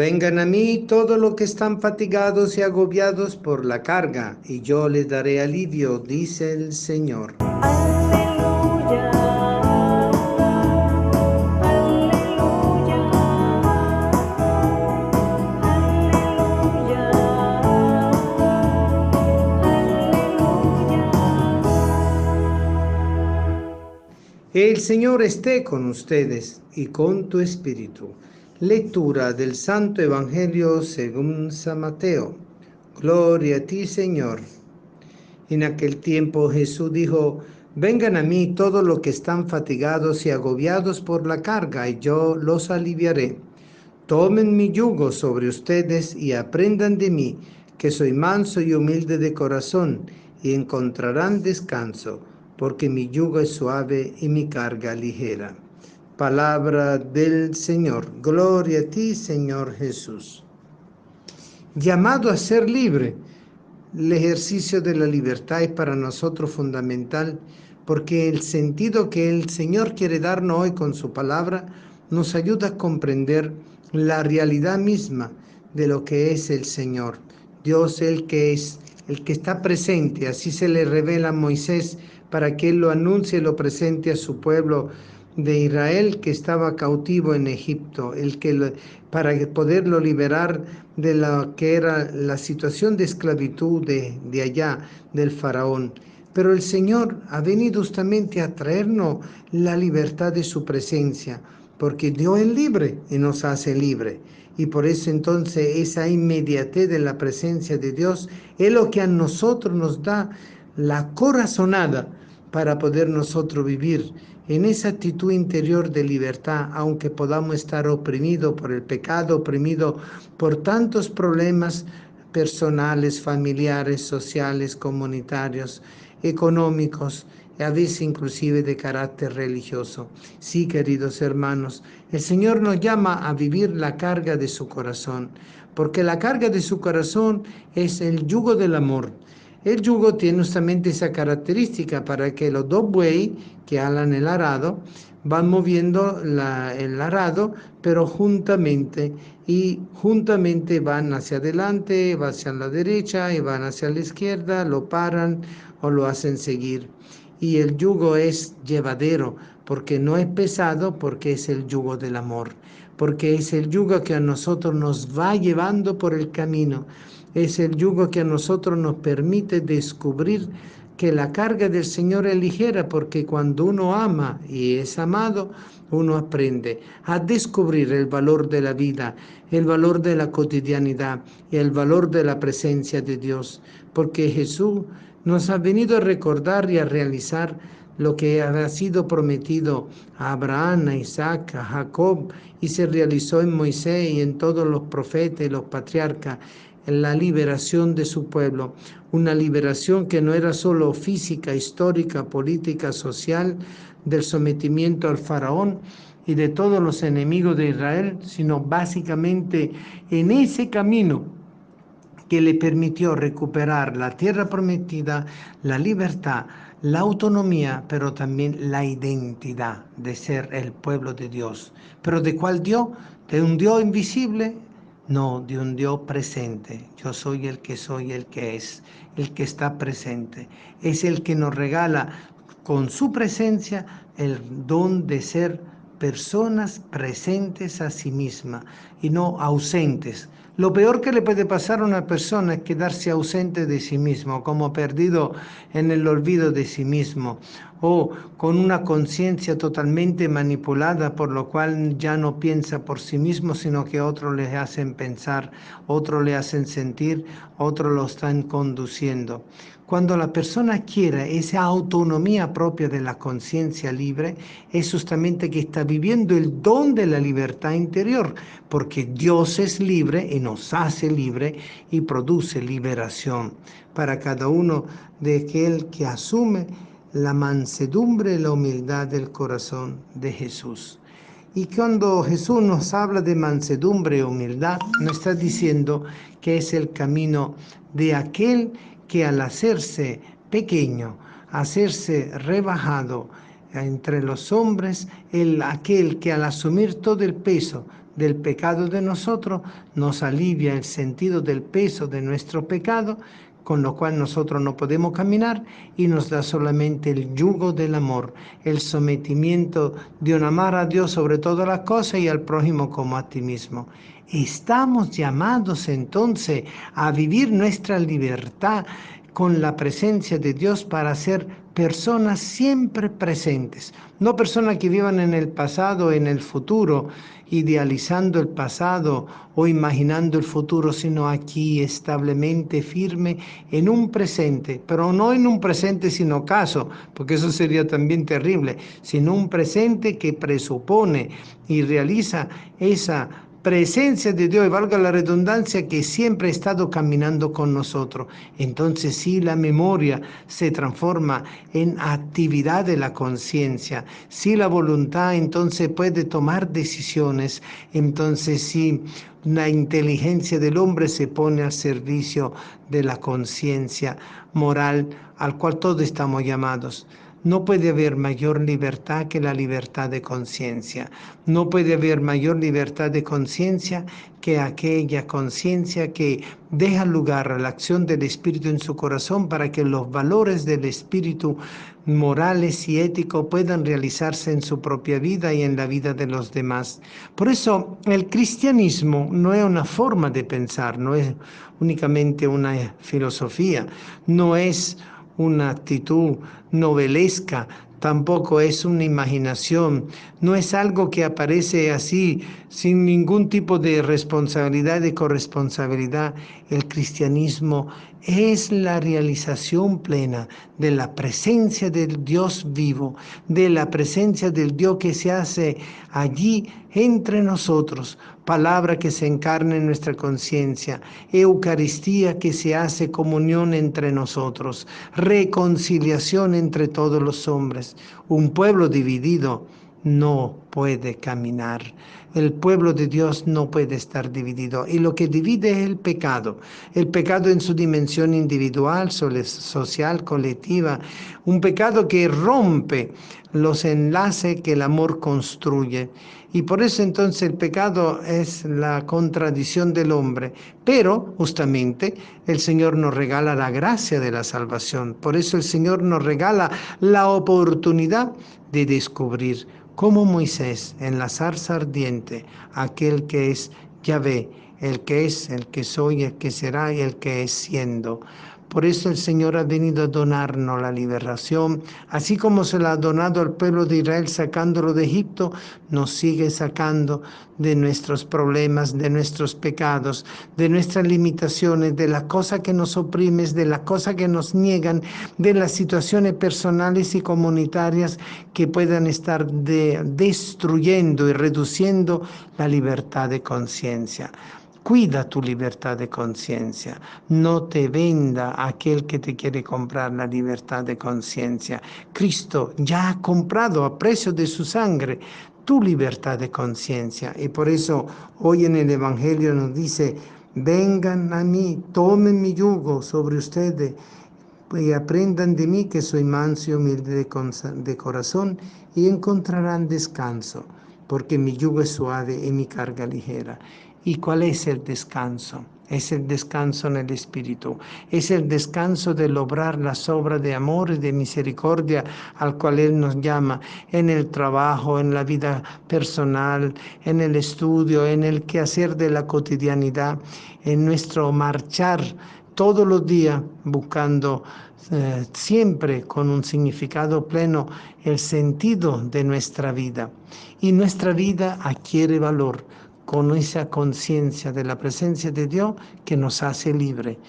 Vengan a mí todos los que están fatigados y agobiados por la carga, y yo les daré alivio, dice el Señor. Aleluya, aleluya, aleluya, aleluya. El Señor esté con ustedes y con tu espíritu. Lectura del Santo Evangelio según San Mateo. Gloria a ti, Señor. En aquel tiempo Jesús dijo: vengan a mí todos los que están fatigados y agobiados por la carga, y yo los aliviaré. Tomen mi yugo sobre ustedes y aprendan de mí, que soy manso y humilde de corazón, y encontrarán descanso, porque mi yugo es suave y mi carga ligera. Palabra del Señor. Gloria a ti, Señor Jesús. Llamado a ser libre. El ejercicio de la libertad es para nosotros fundamental, porque el sentido que el Señor quiere darnos hoy con su palabra nos ayuda a comprender la realidad misma de lo que es el Señor. Dios el que es, el que está presente, así se le revela a Moisés para que él lo anuncie y lo presente a su pueblo de Israel que estaba cautivo en Egipto, para poderlo liberar de lo que era la situación de esclavitud de allá, del faraón. Pero el Señor ha venido justamente a traernos la libertad de su presencia, porque Dios es libre y nos hace libre. Y por eso entonces esa inmediatez de la presencia de Dios es lo que a nosotros nos da la corazonada para poder nosotros vivir en esa actitud interior de libertad, aunque podamos estar oprimidos por el pecado, oprimidos por tantos problemas personales, familiares, sociales, comunitarios, económicos, a veces inclusive de carácter religioso. Sí, queridos hermanos, el Señor nos llama a vivir la carga de su corazón, porque la carga de su corazón es el yugo del amor. El yugo tiene justamente esa característica para que los dos bueyes que alan el arado van moviendo el arado, pero juntamente van hacia adelante, van hacia la derecha y van hacia la izquierda, lo paran o lo hacen seguir. Y el yugo es llevadero, porque no es pesado, porque es el yugo del amor, porque es el yugo que a nosotros nos va llevando por el camino. Es el yugo que a nosotros nos permite descubrir que la carga del Señor es ligera, porque cuando uno ama y es amado, uno aprende a descubrir el valor de la vida, el valor de la cotidianidad y el valor de la presencia de Dios, porque Jesús nos ha venido a recordar y a realizar lo que había sido prometido a Abraham, a Isaac, a Jacob, y se realizó en Moisés y en todos los profetas y los patriarcas, en la liberación de su pueblo, una liberación que no era solo física, histórica, política, social, del sometimiento al faraón y de todos los enemigos de Israel, sino básicamente en ese camino que le permitió recuperar la tierra prometida, la libertad, la autonomía, pero también la identidad de ser el pueblo de Dios. ¿Pero de cuál Dios? ¿De un Dios invisible? No, de un Dios presente. Yo soy el que soy, el que es, el que está presente. Es el que nos regala con su presencia el don de ser personas presentes a sí misma y no ausentes. Lo peor que le puede pasar a una persona es quedarse ausente de sí mismo, como perdido en el olvido de sí mismo, o con una conciencia totalmente manipulada, por lo cual ya no piensa por sí mismo, sino que otros le hacen pensar, otros le hacen sentir, otros lo están conduciendo. Cuando la persona quiere esa autonomía propia de la conciencia libre, es justamente que está viviendo el don de la libertad interior, porque Dios es libre y nos hace libre y produce liberación para cada uno de aquel que asume la mansedumbre y la humildad del corazón de Jesús. Y cuando Jesús nos habla de mansedumbre y humildad, nos está diciendo que es el camino de aquel que al hacerse pequeño, hacerse rebajado entre los hombres, aquel que al asumir todo el peso del pecado de nosotros, nos alivia el sentido del peso de nuestro pecado, con lo cual nosotros no podemos caminar, y nos da solamente el yugo del amor, el sometimiento de un amar a Dios sobre todas las cosas y al prójimo como a ti mismo. Estamos llamados entonces a vivir nuestra libertad con la presencia de Dios para ser personas siempre presentes, no personas que vivan en el pasado, en el futuro, idealizando el pasado o imaginando el futuro, sino aquí establemente firme en un presente, pero no en un presente sin ocaso, porque eso sería también terrible, sino un presente que presupone y realiza esa presencia de Dios, y valga la redundancia, que siempre ha estado caminando con nosotros. Entonces sí, la memoria se transforma en actividad de la conciencia. Sí, la voluntad entonces puede tomar decisiones. Entonces sí, la inteligencia del hombre se pone al servicio de la conciencia moral al cual todos estamos llamados. No puede haber mayor libertad que la libertad de conciencia. No puede haber mayor libertad de conciencia que aquella conciencia que deja lugar a la acción del Espíritu en su corazón para que los valores del Espíritu morales y éticos puedan realizarse en su propia vida y en la vida de los demás. Por eso el cristianismo no es una forma de pensar, no es únicamente una filosofía, no es una actitud novelesca, tampoco es una imaginación, no es algo que aparece así sin ningún tipo de responsabilidad, de corresponsabilidad. El cristianismo es la realización plena de la presencia del Dios vivo, de la presencia del Dios que se hace allí entre nosotros, palabra que se encarna en nuestra conciencia, Eucaristía que se hace comunión entre nosotros, reconciliación entre todos los hombres. Un pueblo dividido no puede caminar. El pueblo de Dios no puede estar dividido. Y lo que divide es el pecado en su dimensión individual, social, colectiva, un pecado que rompe los enlaces que el amor construye. Y por eso entonces el pecado es la contradicción del hombre. Pero justamente el Señor nos regala la gracia de la salvación. Por eso el Señor nos regala la oportunidad de descubrir, como Moisés en la zarza ardiente, aquel que es Yahvé, el que es, el que soy, el que será y el que es siendo. Por eso el Señor ha venido a donarnos la liberación, así como se la ha donado al pueblo de Israel sacándolo de Egipto, nos sigue sacando de nuestros problemas, de nuestros pecados, de nuestras limitaciones, de las cosas que nos oprimen, de las cosas que nos niegan, de las situaciones personales y comunitarias que puedan estar destruyendo y reduciendo la libertad de conciencia. Cuida tu libertad de conciencia. No te venda aquel que te quiere comprar la libertad de conciencia. Cristo ya ha comprado a precio de su sangre tu libertad de conciencia. Y por eso hoy en el Evangelio nos dice, vengan a mí, tomen mi yugo sobre ustedes y aprendan de mí que soy manso y humilde de corazón y encontrarán descanso, porque mi yugo es suave y mi carga ligera. ¿Y cuál es el descanso? Es el descanso en el Espíritu, es el descanso del obrar las obras de amor y de misericordia al cual Él nos llama en el trabajo, en la vida personal, en el estudio, en el quehacer de la cotidianidad, en nuestro marchar todos los días buscando siempre con un significado pleno el sentido de nuestra vida. Y nuestra vida adquiere valor con esa conciencia de la presencia de Dios que nos hace libre.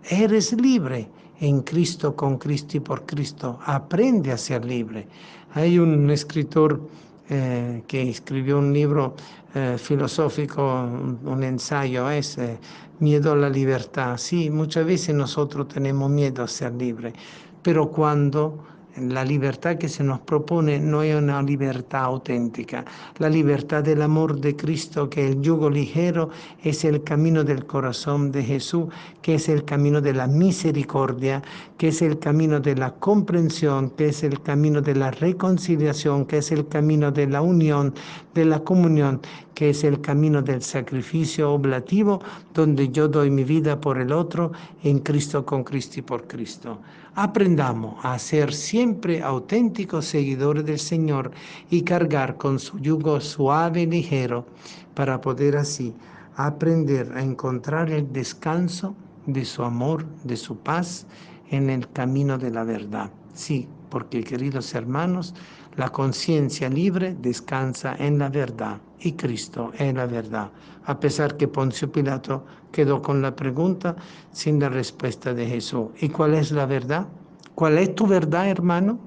Eres libre en Cristo, con Cristo y por Cristo. Aprende a ser libre. Hay un escritor que escribió un libro filosófico, un ensayo, es Miedo a la libertad. Sí, muchas veces nosotros tenemos miedo a ser libres, pero cuando La libertad que se nos propone no es una libertad auténtica. La libertad del amor de Cristo, que el yugo ligero es el camino del corazón de Jesús, que es el camino de la misericordia, que es el camino de la comprensión, que es el camino de la reconciliación, que es el camino de la unión, de la comunión, que es el camino del sacrificio oblativo, donde yo doy mi vida por el otro, en Cristo, con Cristo y por Cristo. Aprendamos a ser siempre auténticos seguidores del Señor y cargar con su yugo suave y ligero para poder así aprender a encontrar el descanso de su amor, de su paz en el camino de la verdad. Sí, porque queridos hermanos, la conciencia libre descansa en la verdad y Cristo es la verdad, a pesar que Poncio Pilato quedó con la pregunta sin la respuesta de Jesús. ¿Y cuál es la verdad? ¿Cuál es tu verdad, hermano?